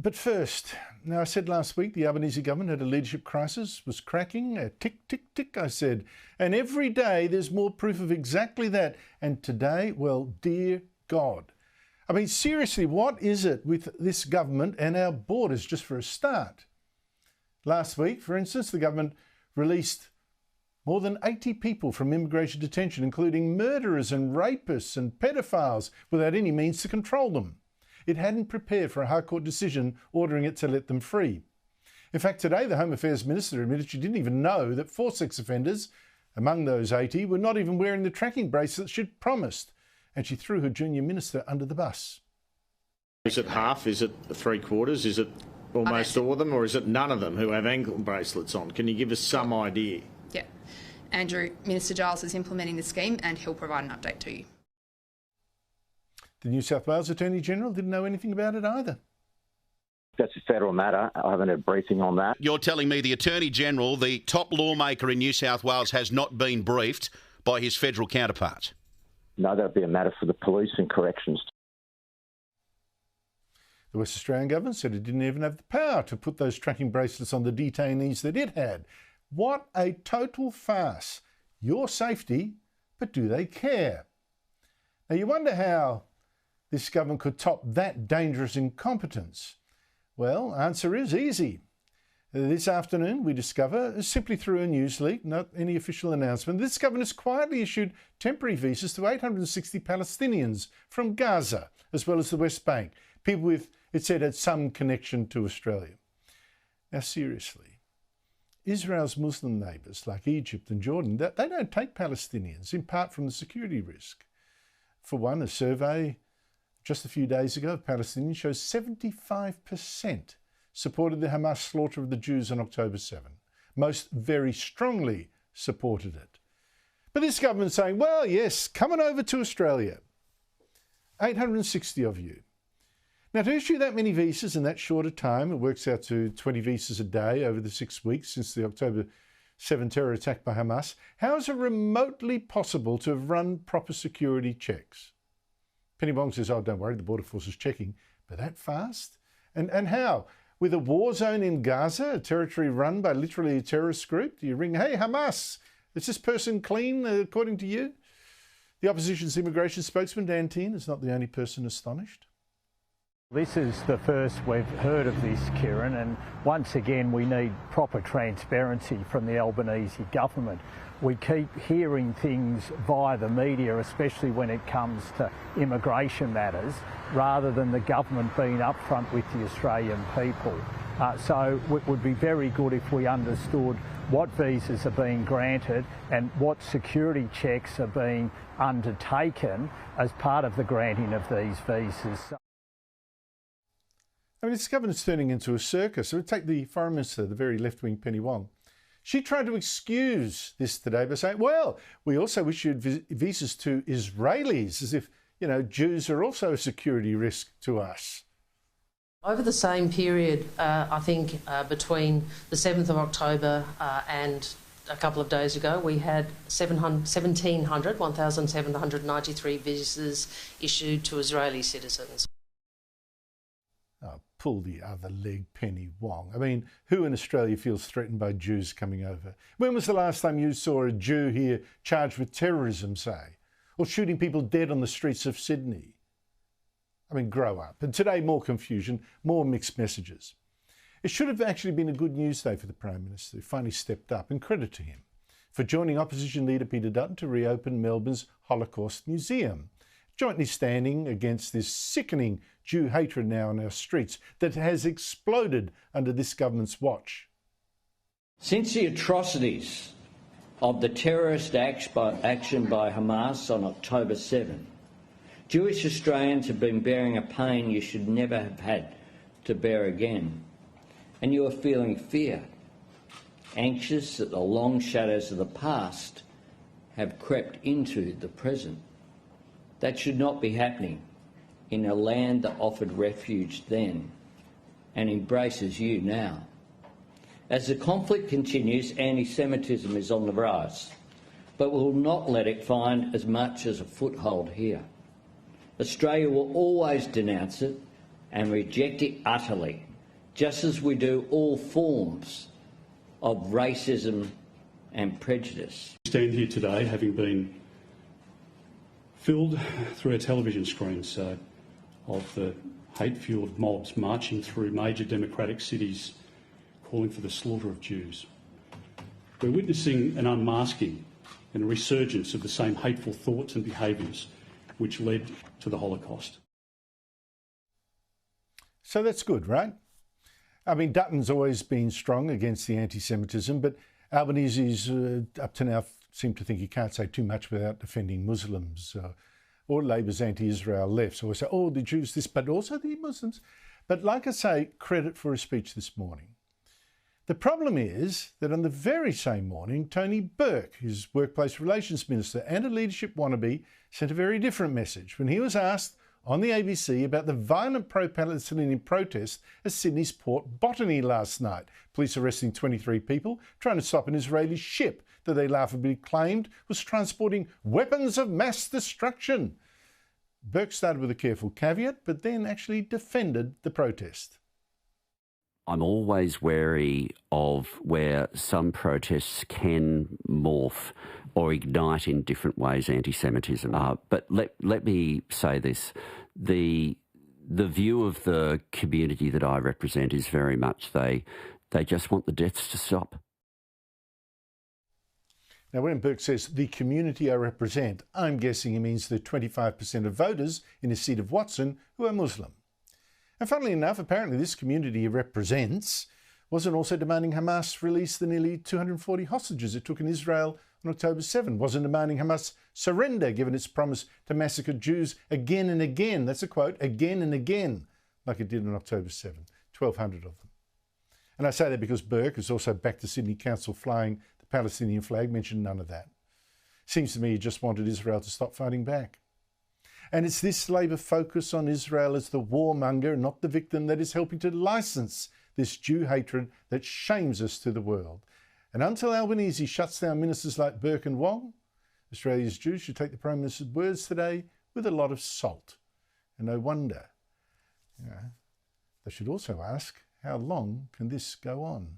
But first, now I said last week the Albanese government had a leadership crisis, was cracking, tick, tick, tick, I said. And every day there's more proof of exactly that. And today, well, dear God. I mean, seriously, what is it with this government and our borders, just for a start? Last week, for instance, the government released more than 80 people from immigration detention, including murderers and rapists and pedophiles, without any means to control them. It hadn't prepared for a High Court decision ordering it to let them free. In fact, today the Home Affairs Minister admitted she didn't even know that 4 sex offenders, among those 80, were not even wearing the tracking bracelets she'd promised, and she threw her junior minister under the bus. Is it half? Is it 3/4? Is it almost all of them? Or is it none of them who have ankle bracelets on? Can you give us some idea? Yeah. Andrew, Minister Giles is implementing the scheme and he'll provide an update to you. The New South Wales Attorney-General didn't know anything about it either. That's a federal matter. I haven't had a briefing on that. You're telling me the Attorney-General, the top lawmaker in New South Wales, has not been briefed by his federal counterpart? No, that would be a matter for the police and corrections. The West Australian government said it didn't even have the power to put those tracking bracelets on the detainees that it had. What a total farce. Your safety, but do they care? Now you wonder how this government could top that dangerous incompetence. Well, answer is easy. This afternoon we discover, simply through a news leak, not any official announcement, this government has quietly issued temporary visas to 860 Palestinians from Gaza, as well as the West Bank. People with, it said, had some connection to Australia. Now seriously, Israel's Muslim neighbours like Egypt and Jordan, they don't take Palestinians, in part from the security risk. For one, a survey just a few days ago of Palestinians shows 75% supported the Hamas slaughter of the Jews on October 7. Most very strongly supported it. But this government's saying, well, yes, come on over to Australia. 860 of you. Now, to issue that many visas in that short a time, it works out to 20 visas a day over the 6 weeks since the October 7 terror attack by Hamas. How is it remotely possible to have run proper security checks? Penny Wong says, oh, don't worry, the Border Force is checking. But that fast? And how? With a war zone in Gaza, a territory run by literally a terrorist group? Do you ring, hey, Hamas, is this person clean, according to you? The opposition's immigration spokesman, Dan Tehan, is not the only person astonished. This is the first we've heard of this, Kieran, and once again we need proper transparency from the Albanese government. We keep hearing things via the media, especially when it comes to immigration matters, rather than the government being upfront with the Australian people. So it would be very good if we understood what visas are being granted and what security checks are being undertaken as part of the granting of these visas. I mean, this government's turning into a circus. So take the Foreign Minister, the very left-wing Penny Wong. She tried to excuse this today by saying, well, we also issued visas to Israelis, as if, you know, Jews are also a security risk to us. Over the same period, I think between the 7th of October and a couple of days ago, we had 1,793 visas issued to Israeli citizens. Oh, pull the other leg, Penny Wong. I mean, who in Australia feels threatened by Jews coming over? When was the last time you saw a Jew here charged with terrorism, say, or shooting people dead on the streets of Sydney? I mean, grow up. And today, more confusion, more mixed messages. It should have actually been a good news day for the Prime Minister, who finally stepped up, and credit to him, for joining opposition leader Peter Dutton to reopen Melbourne's Holocaust Museum, jointly standing against this sickening Jew hatred now on our streets that has exploded under this government's watch. Since the atrocities of the terrorist action by Hamas on October 7, Jewish Australians have been bearing a pain you should never have had to bear again. And you are feeling fear, anxious that the long shadows of the past have crept into the present. That should not be happening in a land that offered refuge then and embraces you now. As the conflict continues, anti-Semitism is on the rise, but we will not let it find as much as a foothold here. Australia will always denounce it and reject it utterly. just as we do all forms of racism and prejudice. We stand here today having been filled through our television screens of the hate-fuelled mobs marching through major democratic cities calling for the slaughter of Jews. We're witnessing an unmasking and a resurgence of the same hateful thoughts and behaviours which led to the Holocaust. So that's good, right? I mean, Dutton's always been strong against the anti-Semitism, but Albanese's up to now seem to think he can't say too much without defending Muslims. Or Labour's anti-Israel left. So I say, oh, the Jews this, but also the Muslims. But like I say, credit for his speech this morning. The problem is that on the very same morning, Tony Burke, his workplace relations minister and a leadership wannabe, sent a very different message when he was asked on the ABC about the violent pro-Palestinian protest at Sydney's Port Botany last night. Police arresting 23 people trying to stop an Israeli ship that they laughably claimed was transporting weapons of mass destruction. Burke started with a careful caveat, but then actually defended the protest. I'm always wary of where some protests can morph or ignite in different ways anti-Semitism. But let me say this. The view of the community that I represent is very much they just want the deaths to stop. Now, when Burke says the community I represent, I'm guessing he means the 25% of voters in his seat of Watson who are Muslim. And funnily enough, apparently this community he represents wasn't also demanding Hamas release the nearly 240 hostages it took in Israel on October 7, wasn't demanding Hamas surrender given its promise to massacre Jews again and again. That's a quote, again and again, like it did on October 7, 1,200 of them. And I say that because Burke, who's also back to Sydney Council flying the Palestinian flag, mentioned none of that. Seems to me he just wanted Israel to stop fighting back. And it's this Labor focus on Israel as the warmonger and not the victim that is helping to licence this Jew hatred that shames us to the world. And until Albanese shuts down ministers like Burke and Wong, Australia's Jews should take the Prime Minister's words today with a lot of salt. And no wonder. They should also ask, how long can this go on?